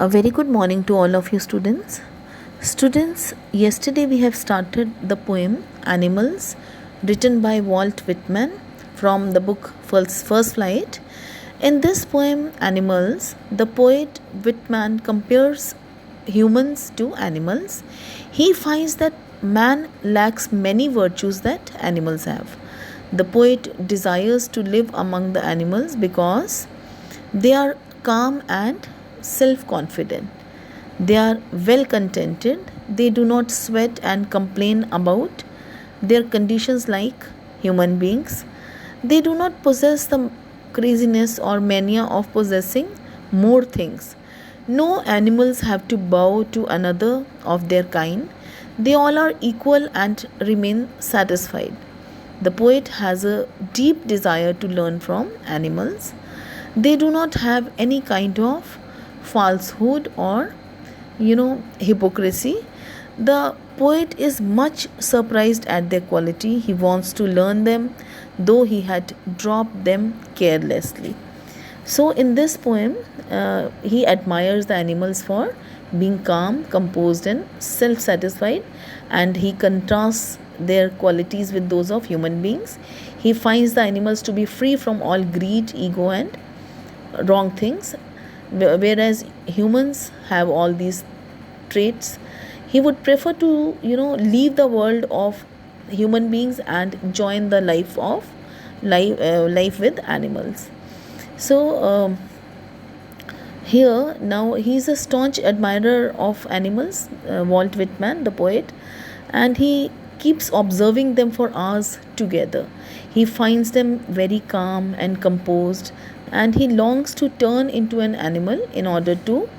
A very good morning to all of you students. Students, yesterday we have started the poem Animals written by Walt Whitman from the book First Flight. In this poem Animals, the poet Whitman compares humans to animals. He finds that man lacks many virtues that animals have. The poet desires to live among the animals because they are calm and self confident. They are well contented. They do not sweat and complain about their conditions like human beings. They do not possess the craziness or mania of possessing more things. No animals have to bow to another of their kind. They all are equal and remain satisfied. The poet has a deep desire to learn from animals. They do not have any kind of falsehood or hypocrisy. The poet is much surprised at their quality. He wants to learn them, though he had dropped them carelessly. So in this poem, he admires the animals for being calm, composed and self-satisfied, and he contrasts their qualities with those of human beings. He finds the animals to be free from all greed, ego and wrong things, whereas humans have all these traits. He would prefer to leave the world of human beings and join the life with animals. So here now he's a staunch admirer of animals, Walt Whitman, the poet, and he keeps observing them for hours together. He finds them very calm and composed, and he longs to turn into an animal in order to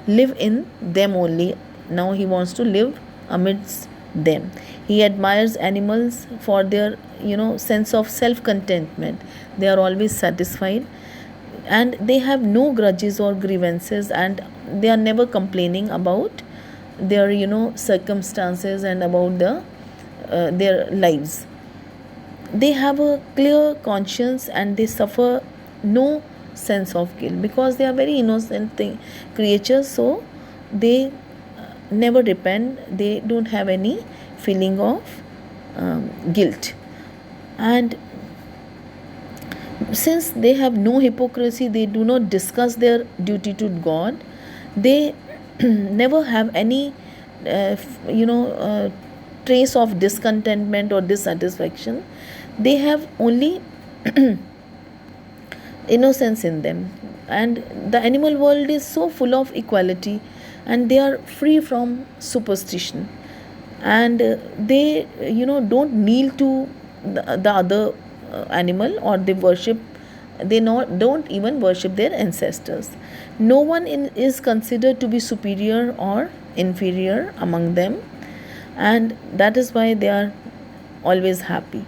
live in them only. Now he wants to live amidst them. He admires animals for their sense of self contentment. They are always satisfied and they have no grudges or grievances, and they are never complaining about their circumstances and about their lives. They have a clear conscience and they suffer no sense of guilt because they are very innocent creatures. So they never repent. They don't have any feeling of guilt, and since they have no hypocrisy, they do not discuss their duty to God. They never have any trace of discontentment or dissatisfaction. They have only innocence in them, and the animal world is so full of equality, and they are free from superstition, and they don't kneel to the other animal, or don't even worship their ancestors. No one is considered to be superior or inferior among them, and that is why they are always happy.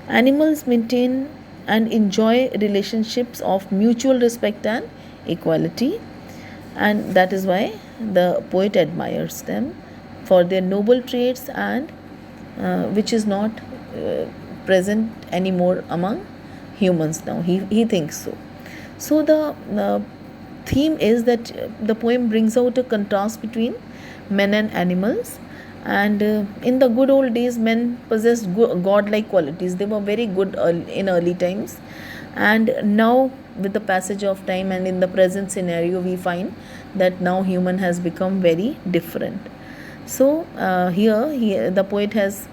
Animals maintain and enjoy relationships of mutual respect and equality, and that is why the poet admires them for their noble traits, and which is not present anymore among humans now. He thinks so. So the theme is that the poem brings out a contrast between men and animals. And in the good old days, men possessed godlike qualities. They were very good in early times, and now with the passage of time and in the present scenario, we find that now human has become very different. So here the poet has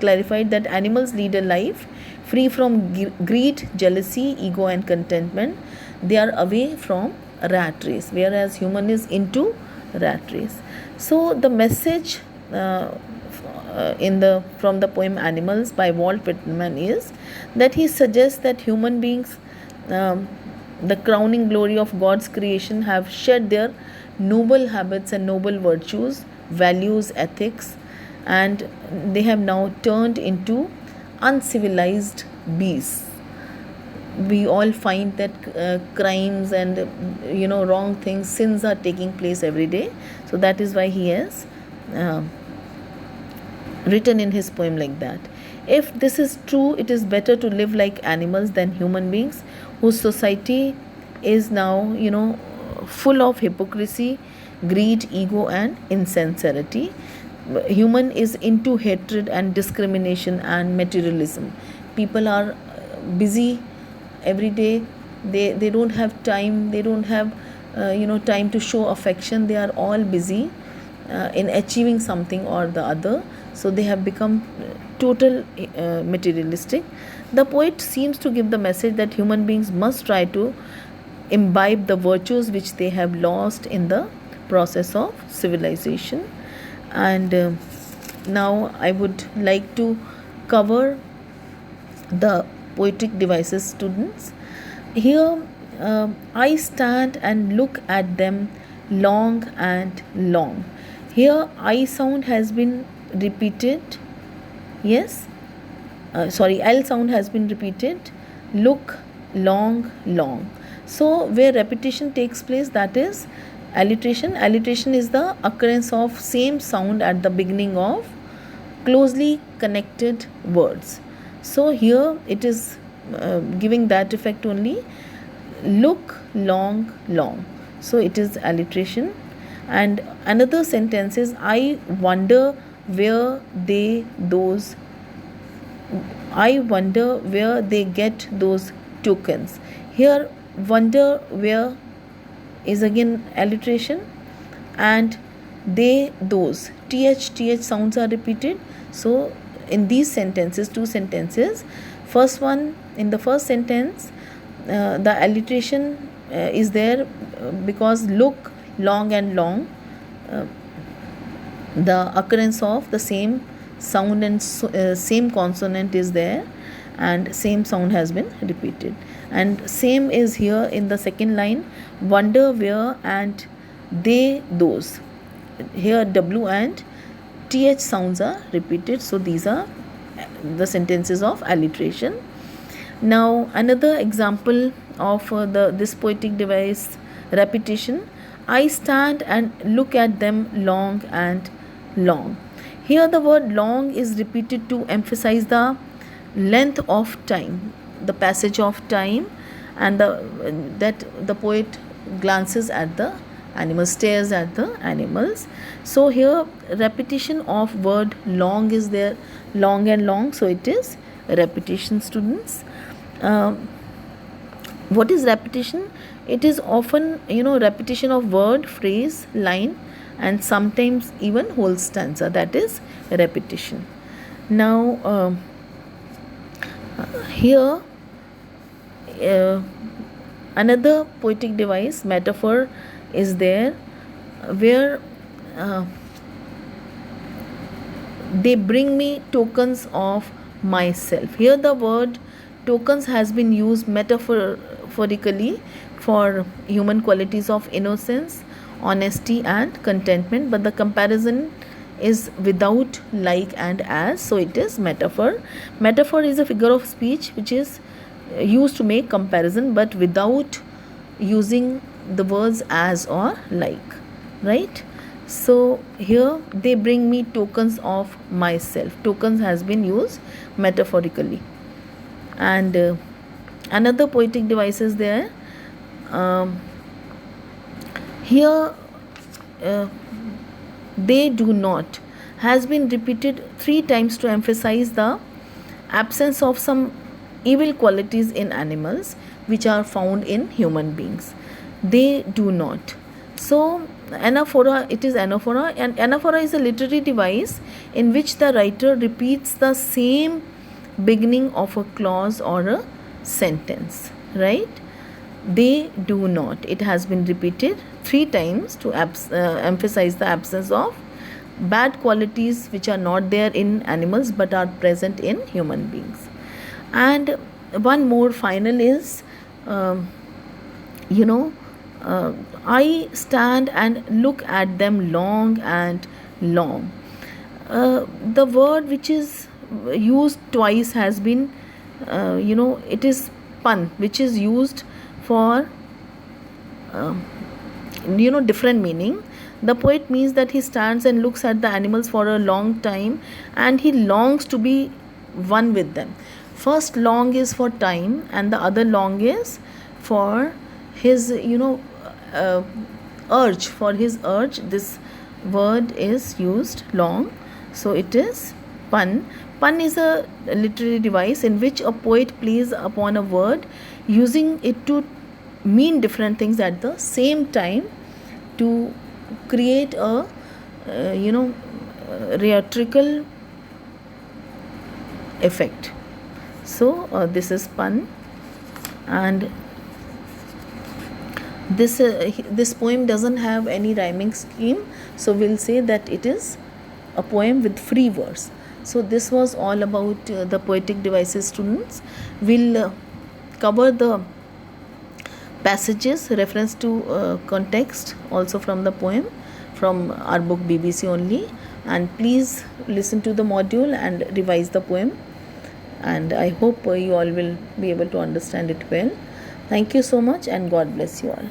clarified that animals lead a life free from greed, jealousy, ego and contentment. They are away from rat race, whereas human is into rat race. So the message from the poem Animals by Walt Whitman is that he suggests that human beings, the crowning glory of God's creation, have shed their noble habits and noble virtues, values, ethics, and they have now turned into uncivilized beasts. We all find that crimes and wrong things, sins are taking place every day. So that is why he has written in his poem like that. If this is true, it is better to live like animals than human beings, whose society is now full of hypocrisy, greed, ego, and insincerity. Human is into hatred and discrimination and materialism. People are busy every day. They don't have time. They don't have time to show affection. They are all busy in achieving something or the other, so they have become total materialistic. The poet seems to give the message that human beings must try to imbibe the virtues which they have lost in the process of civilization. And now I would like to cover the poetic devices, students. Here I stand and look at them long and long. Here I sound has been repeated. Yes, L sound has been repeated. Look, long, long. So where repetition takes place, that is alliteration. Alliteration is the occurrence of same sound at the beginning of closely connected words. So here it is giving that effect only. Look, long, long. So it is alliteration. And another sentence is, I wonder where they get those tokens. Here wonder where is again alliteration, and those th sounds are repeated. So in these sentences, two sentences, in the first sentence the alliteration is there because look, long and long, the occurrence of the same sound and same consonant is there, and same sound has been repeated. And same is here in the second line, wonder where and those. Here w and th sounds are repeated. So these are the sentences of alliteration. Now another example of this poetic device, repetition. I stand and look at them long and long. Here the word long is repeated to emphasize the length of time, the passage of time, and that the poet glances at the animals, stares at the animals. So here repetition of word long is there, long and long. So it is repetition, students. What is repetition? It is often repetition of word, phrase, line, and sometimes even whole stanza. That is repetition. Now here another poetic device, metaphor, is there, where they bring me tokens of myself. Here the word tokens has been used metaphorically for human qualities of innocence, honesty, and contentment, but the comparison is without like and as, so it is metaphor. Metaphor is a figure of speech which is used to make comparison but without using the words as or like, right? So here they bring me tokens of myself. Tokens has been used metaphorically. And another poetic device is there. Here they do not has been repeated 3 times to emphasize the absence of some evil qualities in animals which are found in human beings. They do not. So anaphora, it is anaphora, and anaphora is a literary device in which the writer repeats the same beginning of a clause or a sentence, right? They do not, it has been repeated 3 times to emphasize the absence of bad qualities which are not there in animals but are present in human beings. And one more final is I stand and look at them long and long. The word which is used twice has been it is pun, which is used for different meaning. The poet means that he stands and looks at the animals for a long time and he longs to be one with them. First long is for time and the other long is for his uh, urge, for his urge, this word is used long. So it is pun. Pun is a literary device in which a poet plays upon a word, using it to mean different things at the same time, to create a rhetorical effect. So this is pun, and this poem doesn't have any rhyming scheme, so we'll say that it is a poem with free verse. So this was all about the poetic devices, students. We'll cover the passages, reference to context also from the poem, from our book BBC only. And please listen to the module and revise the poem, and I hope you all will be able to understand it well. Thank you so much, and God bless you all.